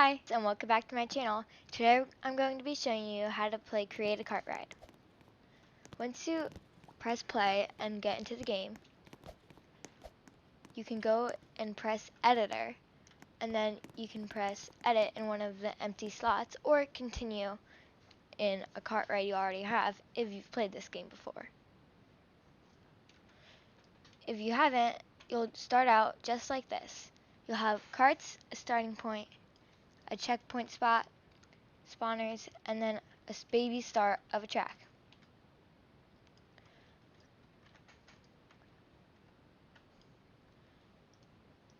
Hi, and welcome back to my channel. Today I'm going to be showing you how to play Create a Cart Ride. Once you press play and get into the game, you can go and press editor, and then you can press edit in one of the empty slots or continue in a cart ride you already have if you've played this game before. If you haven't, you'll start out just like this. You'll have carts, a starting point, a checkpoint spot, spawners, and then a baby start of a track.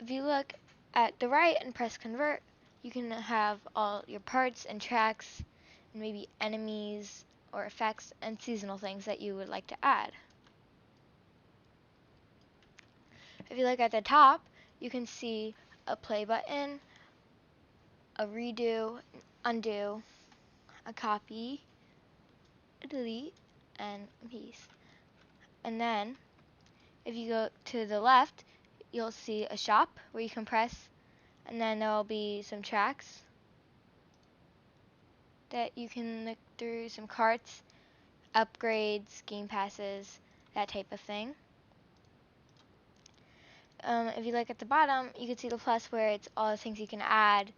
If you look at the right and press convert, you can have all your parts and tracks and maybe enemies or effects and seasonal things that you would like to add. If you look at the top, you can see a play button, a redo, undo, a copy, a delete, and a paste. And then if you go to the left, you'll see a shop where you can press, and then there will be some tracks that you can look through, some carts, upgrades, game passes, that type of thing. If you look at the bottom, you can see the plus where it's all the things you can add.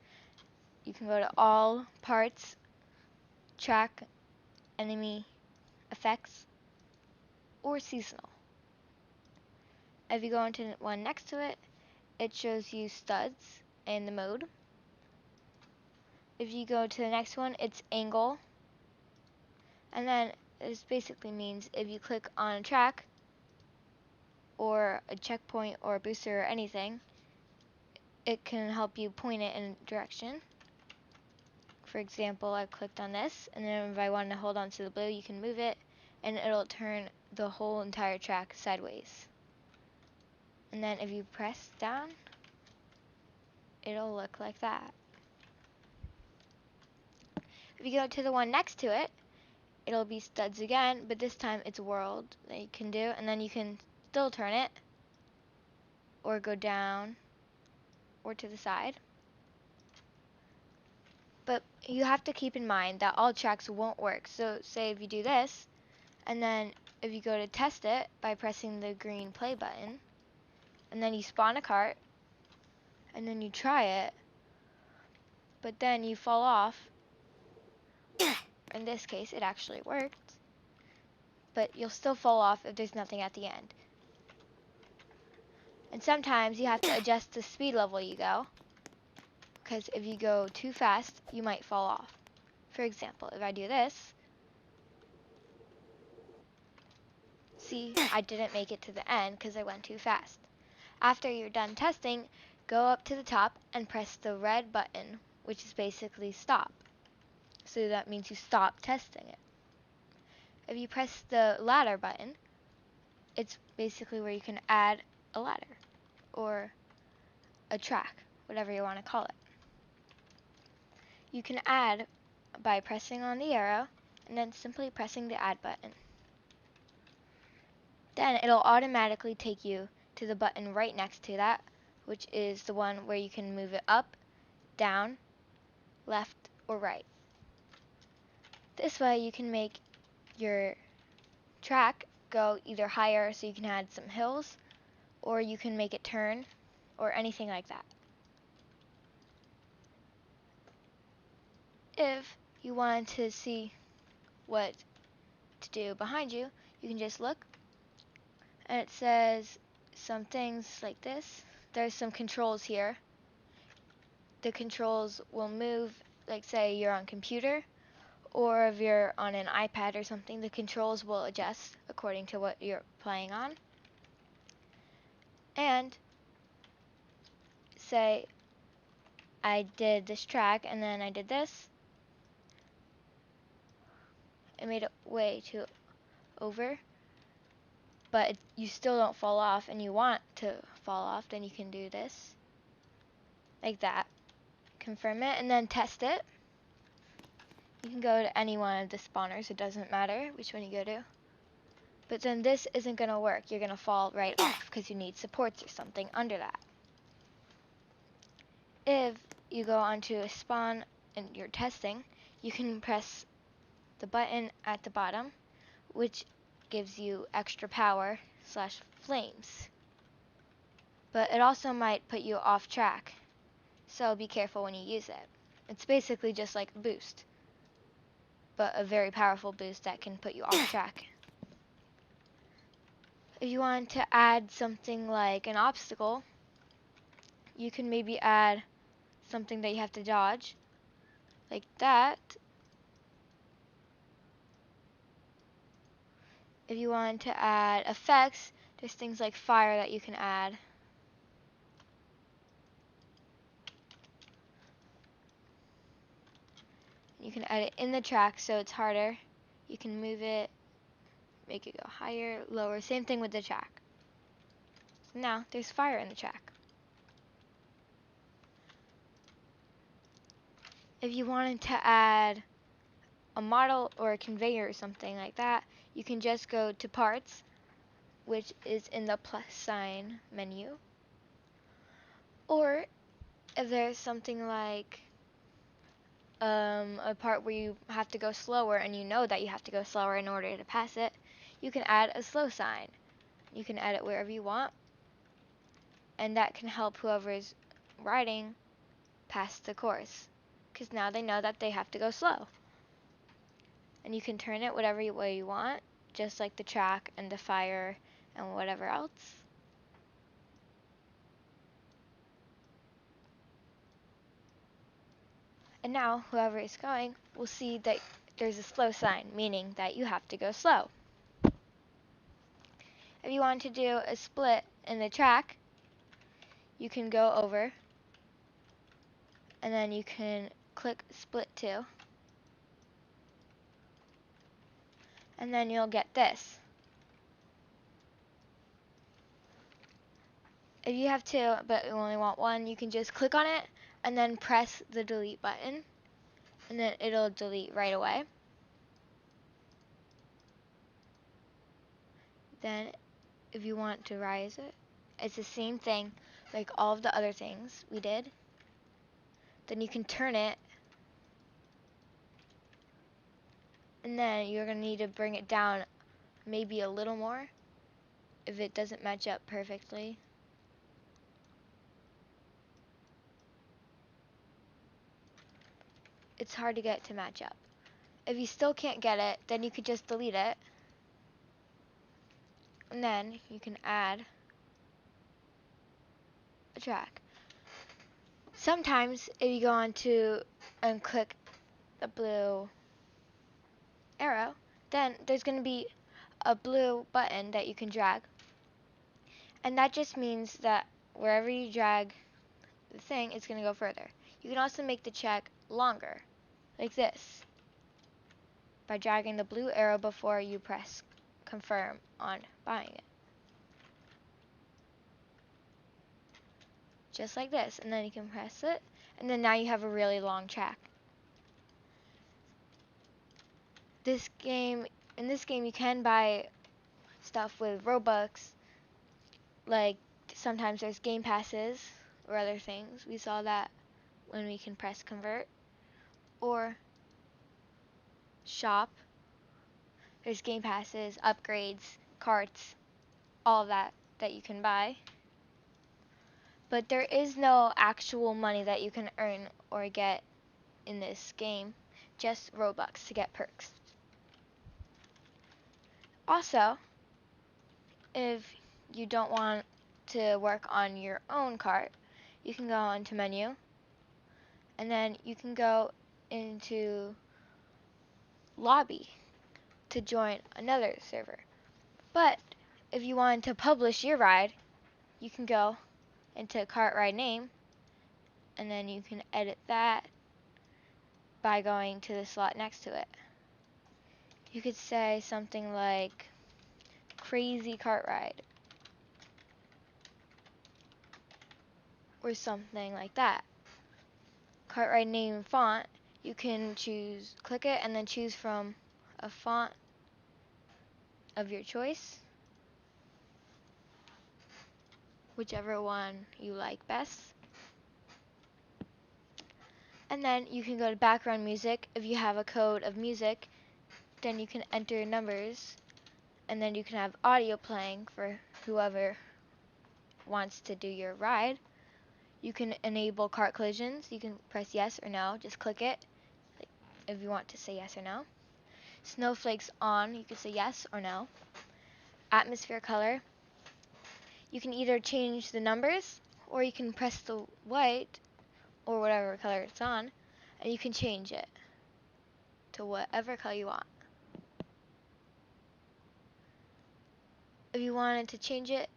You can go to all, parts, track, enemy, effects, or seasonal. If you go into the one next to it, it shows you studs and the mode. If you go to the next one, it's angle. And then this basically means if you click on a track or a checkpoint or a booster or anything, it can help you point it in a direction. For example, I clicked on this, and then if I want to hold on to the blue, you can move it, and it'll turn the whole entire track sideways. And then if you press down, it'll look like that. If you go to the one next to it, it'll be studs again, but this time it's world that you can do, and then you can still turn it, or go down, or to the side. But you have to keep in mind that all tracks won't work. So say if you do this, and then if you go to test it by pressing the green play button, and then you spawn a cart, and then you try it, but then you fall off. In this case, it actually worked, but you'll still fall off if there's nothing at the end. And sometimes you have to adjust the speed level you go, because if you go too fast, you might fall off. For example, if I do this, see, I didn't make it to the end because I went too fast. After you're done testing, go up to the top and press the red button, which is basically stop. So that means you stop testing it. If you press the ladder button, it's basically where you can add a ladder or a track, whatever you want to call it. You can add by pressing on the arrow and then simply pressing the add button. Then it'll automatically take you to the button right next to that, which is the one where you can move it up, down, left, or right. This way you can make your track go either higher so you can add some hills, or you can make it turn, or anything like that. If you wanted to see what to do behind you, you can just look, and it says some things like this. There's some controls here. The controls will move, like say you're on computer, or if you're on an iPad or something, the controls will adjust according to what you're playing on. And say I did this track and then I did this, it made it way too over, but you still don't fall off and you want to fall off, then you can do this like that, confirm it, and then test it. You can go to any one of the spawners, it doesn't matter which one you go to. But then this isn't going to work. You're going to fall right off because you need supports or something under that. If you go onto spawn and you're testing, you can press the button at the bottom, which gives you extra power slash flames. But it also might put you off track, so be careful when you use it. It's basically just like a boost, but a very powerful boost that can put you off track. If you want to add something like an obstacle, you can maybe add something that you have to dodge, like that. If you want to add effects, there's things like fire that you can add. You can add it in the track so it's harder. You can move it, make it go higher, lower, same thing with the track. Now there's fire in the track. If you wanted to add a model or a conveyor or something like that, you can just go to parts, which is in the plus sign menu. Or if there's something like a part where you have to go slower and you know that you have to go slower in order to pass it, you can add a slow sign. You can add it wherever you want, and that can help whoever's riding pass the course, because now they know that they have to go slow. And you can turn it whatever way you want, just like the track and the fire and whatever else. And now whoever is going will see that there's a slow sign, meaning that you have to go slow. If you want to do a split in the track, you can go over and then you can click split to, and then you'll get this. If you have two but you only want one, you can just click on it and then press the delete button, and then it'll delete right away. Then if you want to rise it, it's the same thing like all of the other things we did. Then you can turn it, and then you're going to need to bring it down maybe a little more if it doesn't match up perfectly. It's hard to get it to match up. If you still can't get it, then you could just delete it, and then you can add a track. Sometimes if you go on to and click the blue arrow, then there's going to be a blue button that you can drag, and that just means that wherever you drag the thing, it's going to go further. You can also make the check longer, like this, by dragging the blue arrow before you press confirm on buying it. Just like this, and then you can press it, and then now you have a really long track. In this game you can buy stuff with Robux, like sometimes there's game passes or other things. We saw that when we can press convert, or shop. There's game passes, upgrades, carts, all of that you can buy. But there is no actual money that you can earn or get in this game, just Robux to get perks. Also, if you don't want to work on your own cart, you can go into menu, and then you can go into lobby to join another server. But if you want to publish your ride, you can go into cart ride name, and then you can edit that by going to the slot next to it. You could say something like crazy cart ride or something like that. Cart ride name and font, you can click it and then choose from a font of your choice, whichever one you like best. And then you can go to background music. If you have a code of music, then you can enter numbers, and then you can have audio playing for whoever wants to do your ride. You can enable cart collisions. You can press yes or no. Just click it if you want to say yes or no. Snowflakes on. You can say yes or no. Atmosphere color. You can either change the numbers, or you can press the white or whatever color it's on, and you can change it to whatever color you want. If you wanted to change it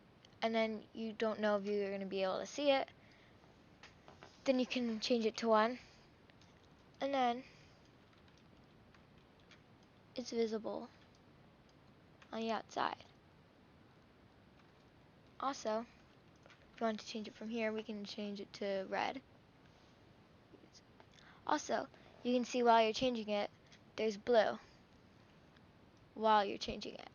and then you don't know if you're going to be able to see it, then you can change it to 1, and then it's visible on the outside. Also, if you want to change it from here, we can change it to red. Also, you can see while you're changing it, there's blue while you're changing it.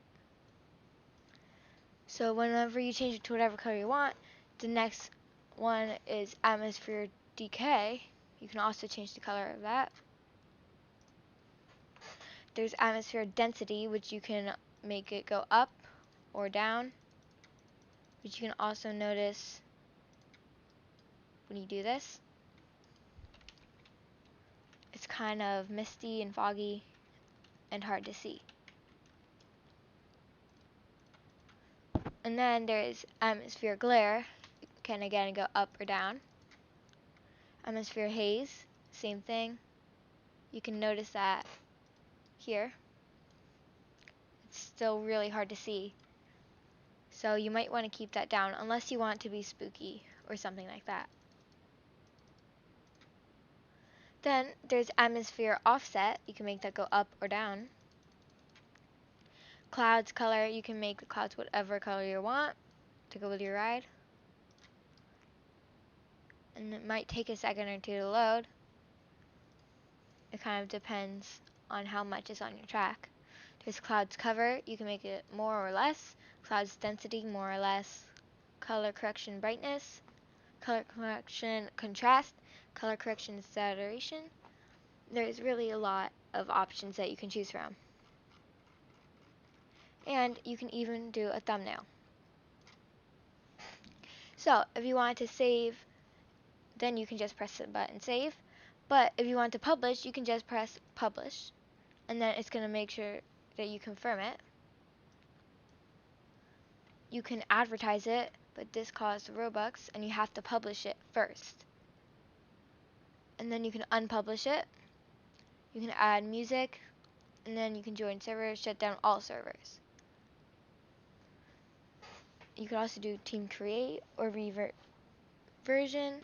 So whenever you change it to whatever color you want, the next one is atmosphere decay. You can also change the color of that. There's atmosphere density, which you can make it go up or down, which you can also notice when you do this. It's kind of misty and foggy and hard to see. And then there's atmosphere glare. You can again go up or down. Atmosphere haze, same thing. You can notice that here. It's still really hard to see. So you might want to keep that down unless you want it to be spooky or something like that. Then there's atmosphere offset. You can make that go up or down. Clouds color. You can make the clouds whatever color you want to go with your ride. And it might take a second or two to load. It kind of depends on how much is on your track. There's clouds cover. You can make it more or less. Clouds density, more or less. Color correction brightness. Color correction contrast. Color correction saturation. There's really a lot of options that you can choose from. And you can even do a thumbnail. So if you want to save, then you can just press the button save. But if you want to publish, you can just press publish, and then it's going to make sure that you confirm it. You can advertise it, but this costs Robux, and you have to publish it first. And then you can unpublish it. You can add music, and then you can join servers, shut down all servers. You can also do team create or revert version.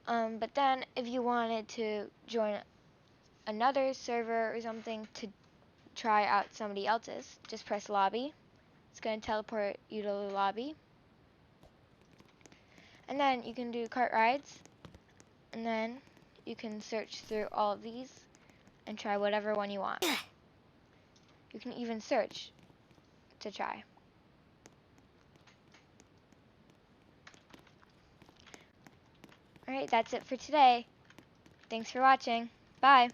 But then if you wanted to join another server or something to try out somebody else's, just press lobby. It's going to teleport you to the lobby. And then you can do cart rides. And then you can search through all of these and try whatever one you want. You can even search to try. Alright, that's it for today. Thanks for watching. Bye.